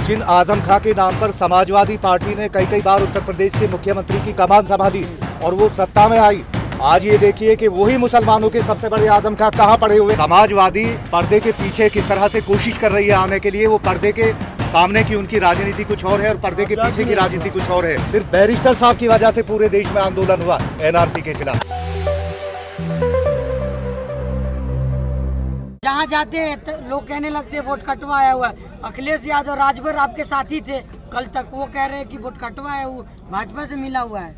जिन आजम खां के नाम पर समाजवादी पार्टी ने कई बार उत्तर प्रदेश के मुख्यमंत्री की कमान संभाली और वो सत्ता में आई, आज ये देखिए कि वही मुसलमानों के सबसे बड़े आजम खां कहाँ पड़े हुए। समाजवादी पर्दे के पीछे किस तरह से कोशिश कर रही है आने के लिए, वो पर्दे के सामने की उनकी राजनीति कुछ और है और पर्दे के पीछे की राजनीति कुछ और है। सिर्फ बैरिस्टर साहब की वजह से पूरे देश में आंदोलन हुआ एनआरसी के खिलाफ। जहाँ जाते हैं तो लोग कहने लगते हैं वोट कटवाया हुआ है। अखिलेश यादव राजभर आपके साथी थे कल तक, वो कह रहे हैं कि वोट कटवाया हुआ भाजपा से मिला हुआ है।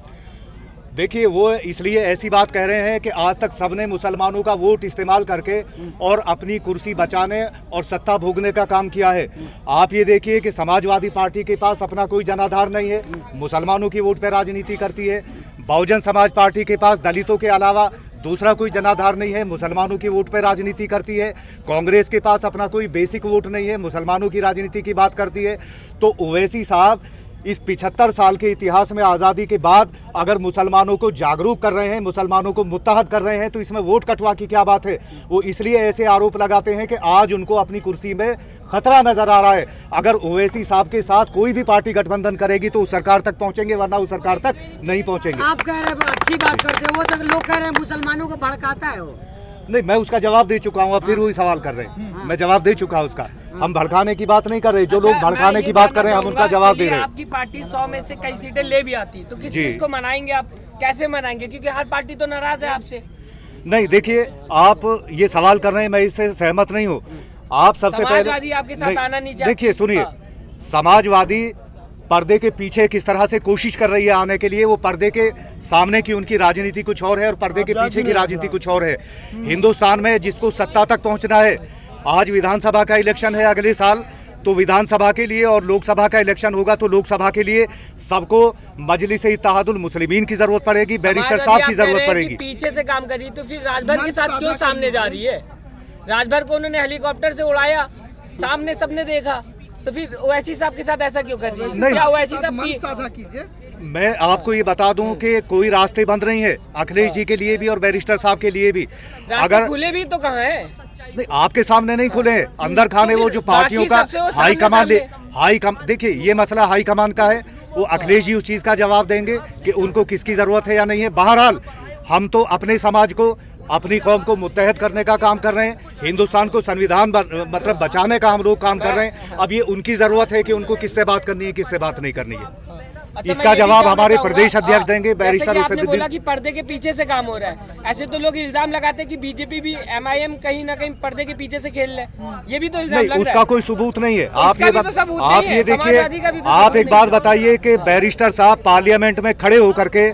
देखिए, वो इसलिए ऐसी बात कह रहे हैं कि आज तक सबने मुसलमानों का वोट इस्तेमाल करके और अपनी कुर्सी बचाने और सत्ता भोगने का काम किया है। आप ये देखिए कि समाजवादी पार्टी के पास अपना कोई जनाधार नहीं है, मुसलमानों की वोट पे राजनीति करती है। बहुजन समाज पार्टी के पास दलितों के अलावा दूसरा कोई जनाधार नहीं है, मुसलमानों की वोट पर राजनीति करती है। कांग्रेस के पास अपना कोई बेसिक वोट नहीं है, मुसलमानों की राजनीति की बात करती है। तो ओवैसी साहब इस 75 साल के इतिहास में आज़ादी के बाद अगर मुसलमानों को जागरूक कर रहे हैं, मुसलमानों को मुत्तहद कर रहे हैं, तो इसमें वोट कटवा की क्या बात है। वो इसलिए ऐसे आरोप लगाते हैं कि आज उनको अपनी कुर्सी में खतरा नजर आ रहा है। अगर ओवैसी साहब के साथ कोई भी पार्टी गठबंधन करेगी तो उस सरकार तक पहुंचेंगे, वरना उस सरकार तक नहीं पहुंचेंगे। आप कह रहे हैं अच्छी बात करते हैं, वो तो लोग कह रहे हैं मुसलमानों को भड़काता है वो। नहीं, मैं उसका जवाब दे चुका हूँ, अब फिर वही सवाल कर रहे हैं। मैं जवाब दे चुका हूँ उसका। हम भड़काने की बात नहीं कर रहे, जो लोग भड़काने की बात कर रहे हैं हम उनका जवाब दे रहे हैं। आपकी पार्टी 100 में से कई सीटें ले भी आती, तो किस चीज को मनाएंगे आप, कैसे मनाएंगे? क्योंकि हर पार्टी तो नाराज है आपसे। नहीं, देखिए, आप ये सवाल कर रहे हैं, मैं इससे सहमत नहीं हूँ। आप सबसे पहले आपके साथ आना नहीं चाहते। देखिए, सुनिए, समाजवादी पर्दे के पीछे किस तरह से कोशिश कर रही है आने के लिए, वो पर्दे के सामने की उनकी राजनीति कुछ और है और पर्दे के पीछे की राजनीति कुछ और है। हिंदुस्तान में जिसको सत्ता तक पहुंचना है, आज विधानसभा का इलेक्शन है अगले साल, तो विधानसभा के लिए और लोकसभा का इलेक्शन होगा, तो लोकसभा के लिए सबको मजलिस-ए-इत्तेहादुल मुस्लिमीन की जरूरत पड़ेगी, बैरिस्टर साहब की जरूरत पड़ेगी। पीछे से काम करी तो फिर राजभर के साथ क्यों सामने जा रही है? राजभर को उन्होंने हेलीकॉप्टर से उड़ाया, सामने सबने देखा, तो फिर ओवैसी साहब के साथ ऐसा क्यों कर रही है? क्या ओवैसी साहब की साझा कीजिए। मैं आपको ये बता दूं कि कोई रास्ते बंद नहीं है, अखिलेश जी के लिए भी और बैरिस्टर साहब के लिए भी। अगर खुले भी तो कहाँ है? नहीं, आपके सामने नहीं खुले हैं, अंदर खाने वो जो पार्टियों का हाईकमान देखिए, ये मसला हाईकमान का है, वो अखिलेश जी उस चीज का जवाब देंगे कि उनको किसकी जरूरत है या नहीं है। बहरहाल हम तो अपने समाज को, अपनी कौम को मुत्तहद करने का काम कर रहे हैं, हिंदुस्तान को संविधान मतलब बचाने का हम लोग काम कर रहे हैं। अब ये उनकी जरूरत है कि उनको किससे बात करनी है, किससे बात नहीं करनी है। इसका जवाब हमारे प्रदेश अध्यक्ष देंगे, बैरिस्टर आपने बोला कि पर्दे के पीछे से काम हो रहा है, ऐसे तो लोग इल्जाम लगाते हैं कि बीजेपी भी MIM कहीं ना कहीं पर्दे के पीछे से खेल रहे हैं, ये भी तो इल्जाम लग रहा है। उसका कोई सबूत नहीं है। आप ये देखिए, आप एक बात बताइए कि बैरिस्टर साहब पार्लियामेंट में खड़े होकर के,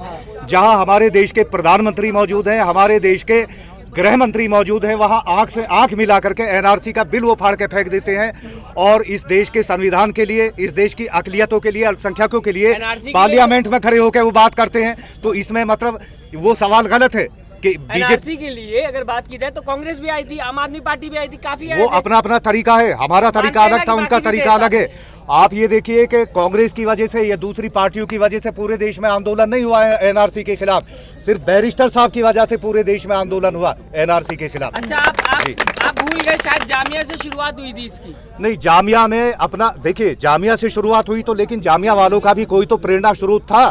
जहां हमारे देश के प्रधानमंत्री मौजूद हैं, हमारे देश के गृह मंत्री मौजूद हैं, वहां आंख से आंख मिला करके एनआरसी का बिल वो फाड़ के फेंक देते हैं और इस देश के संविधान के लिए, इस देश की अकलियतों के लिए, अल्पसंख्यकों के लिए पार्लियामेंट में खड़े होकर वो बात करते हैं। तो इसमें मतलब वो सवाल गलत है कि बीजेपी के लिए अगर बात की जाए तो कांग्रेस भी आई थी, आम आदमी पार्टी भी आई थी, काफी वो अपना अपना तरीका है, हमारा तरीका अलग था, उनका तरीका अलग है। आप ये देखिए कि कांग्रेस की वजह से या दूसरी पार्टियों की वजह से पूरे देश में आंदोलन नहीं हुआ है एनआरसी के खिलाफ, सिर्फ बैरिस्टर साहब की वजह से पूरे देश में आंदोलन हुआ एनआरसी के खिलाफ। अच्छा, आप भूल गए, शायद जामिया से शुरुआत हुई थी इसकी। नहीं, जामिया ने अपना, देखिए, जामिया से शुरुआत हुई तो, लेकिन जामिया वालों का भी कोई तो प्रेरणा स्रोत था,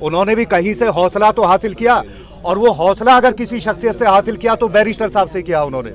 उन्होंने भी कहीं से हौसला तो हासिल किया, और वो हौसला अगर किसी शख्सियत से हासिल किया तो बैरिस्टर साहब से किया उन्होंने।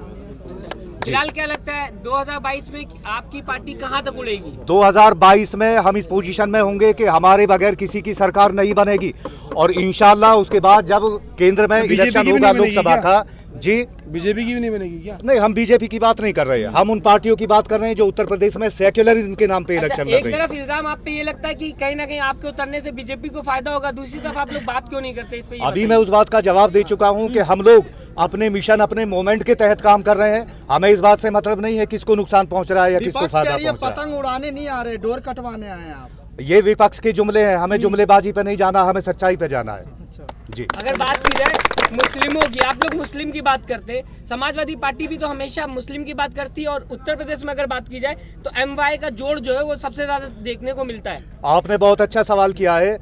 फिलहाल क्या लगता है 2022 में आपकी पार्टी कहां तक उड़ेगी? 2022 में हम इस पोजीशन में होंगे कि हमारे बगैर किसी की सरकार नहीं बनेगी, और इंशाल्लाह उसके बाद जब केंद्र में इलेक्शन होगा लोकसभा का। जी, बीजेपी की भी नहीं बनेगी क्या? नहीं, हम बीजेपी की बात नहीं कर रहे हैं, हम उन पार्टियों की बात कर रहे हैं जो उत्तर प्रदेश में सेक्युलरिज्म के नाम पे इलेक्शन लड़ रही है। एक तरफ इल्जाम आप पे ये लगता है कि कहीं ना कहीं आपके उतरने से बीजेपी को फायदा होगा, दूसरी तरफ आप लोग बात क्यों नहीं करते इस पे? अभी मैं उस बात का जवाब दे चुका हूं कि हम लोग अपने मिशन, अपने मोमेंट के तहत काम कर रहे हैं। हमें इस बात से मतलब नहीं है किसको नुकसान पहुंच रहा है या किसको फायदा पहुंच रहा है। पतंग उड़ाने नहीं आ रहे, डोर कटवाने आए हैं आप। ये विपक्ष के जुमले हैं, हमें जुमलेबाजी पे नहीं जाना, हमें सच्चाई पे जाना है। जी, अगर बात की जाए मुस्लिमों की, आप लोग मुस्लिम की बात करते, समाजवादी पार्टी भी तो हमेशा मुस्लिम की बात करती है, और उत्तर प्रदेश में अगर बात की जाए तो MY का जोड़ जो है वो सबसे ज्यादा देखने को मिलता है। आपने बहुत अच्छा सवाल किया है।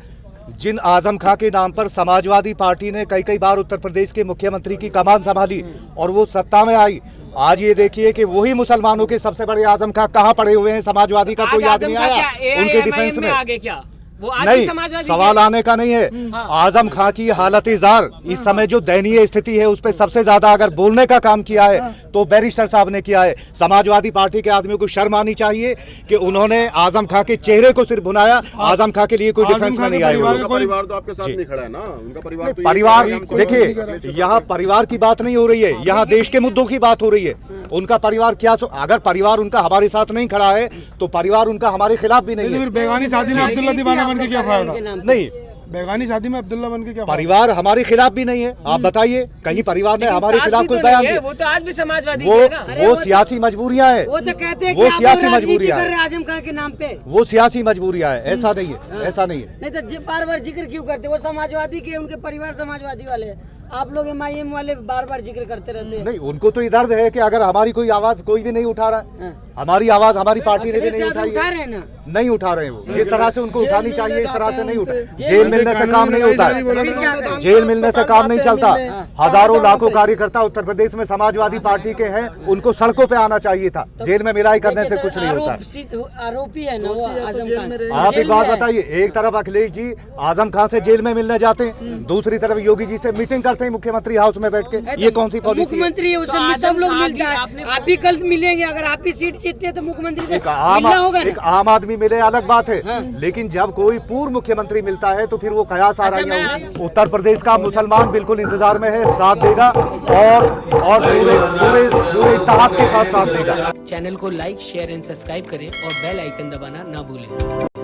जिन आजम खां के नाम पर समाजवादी पार्टी ने कई बार उत्तर प्रदेश के मुख्यमंत्री की कमान संभाली और वो सत्ता में आई, आज ये देखिए कि वही मुसलमानों के सबसे बड़े आजम खां कहाँ पड़े हुए हैं, समाजवादी का कोई आदमी आया उनके डिफेंस में? आगे क्या वो आज भी नहीं, समाजवादी सवाल आने का नहीं है। आजम खां की हालत जार इस समय जो दयनीय स्थिति है उस पर सबसे ज्यादा अगर बोलने का काम किया है तो बैरिस्टर साहब ने किया है। समाजवादी पार्टी के आदमियों को शर्म आनी चाहिए कि उन्होंने आजम खां के चेहरे को सिर्फ भुनाया, आजम खां के लिए कोई डिफेंस में नहीं आए। उनका परिवार तो आपके साथ नहीं खड़ा है ना, उनका परिवार तो परिवार देखिए, यहाँ परिवार की बात नहीं हो रही है, यहाँ देश के मुद्दों की बात हो रही है। उनका परिवार क्या अगर परिवार उनका हमारे साथ नहीं खड़ा है तो परिवार उनका हमारे खिलाफ भी नहीं है। बेगानी शादी में अब्दुल्ला दीवाना बन के क्या फायदा? नहीं, बेगानी शादी में अब्दुल्ला बन के क्या परिवार हमारे खिलाफ भी नहीं है। आप बताइए कहीं परिवार ने हमारे खिलाफ कोई बयान दिया? वो तो आज भी समाजवादी है ना। वो सियासी मजबूरियां हैं, वो तो कहते हैं वो कि आप सियासी लोग राजनीति मजबूरियां कर हैं। रहे हैं आजम खां के नाम पे। वो सियासी मजबूरियां है, ऐसा नहीं है, ऐसा नहीं है। नहीं तो बार बार जिक्र क्यों करते? वो समाजवादी के, उनके परिवार समाजवादी वाले हैं। आप लोग MIM वाले बार बार जिक्र करते रहते हैं। नहीं, उनको तो ये दर्द है कि अगर हमारी कोई आवाज कोई भी नहीं उठा रहा है, हमारी आवाज हमारी पार्टी ने भी नहीं उठाई उठा है। रहे हैं ना, नहीं उठा रहे हैं वो, जिस तरह से उनको उठानी चाहिए इस तरह से नहीं उठा। जेल मिलने से काम नहीं होता है, जेल मिलने से काम नहीं चलता। हजारों लाखों कार्यकर्ता उत्तर प्रदेश में समाजवादी पार्टी के हैं, उनको सड़कों पे आना चाहिए था। जेल में मिलाई करने से कुछ नहीं होता। आरोपी है ना वो आजम खान। आप एक बात बताइए, एक तरफ अखिलेश जी आजम खान से जेल में मिलने जाते हैं, दूसरी तरफ योगी जी से मीटिंग करते हैं मुख्यमंत्री हाउस में बैठ के। ये कौन सी पॉलिसी है? मुख्यमंत्री है, उससे सब लोग मिलता है। आप भी कल मिलेंगे, अगर आप ही सीट जीतते हैं तो मुख्यमंत्री से मिलना होगा ना। एक आम आदमी मिले अलग बात है, लेकिन जब कोई पूर्व मुख्यमंत्री मिलता है तो फिर वो कयास आ रही है। उत्तर प्रदेश का मुसलमान बिल्कुल इंतजार में है, साथ देगा और पूरे इत्तेहाद के साथ देगा। चैनल को लाइक, शेयर एंड सब्सक्राइब करें और बेल आइकन दबाना ना भूलें।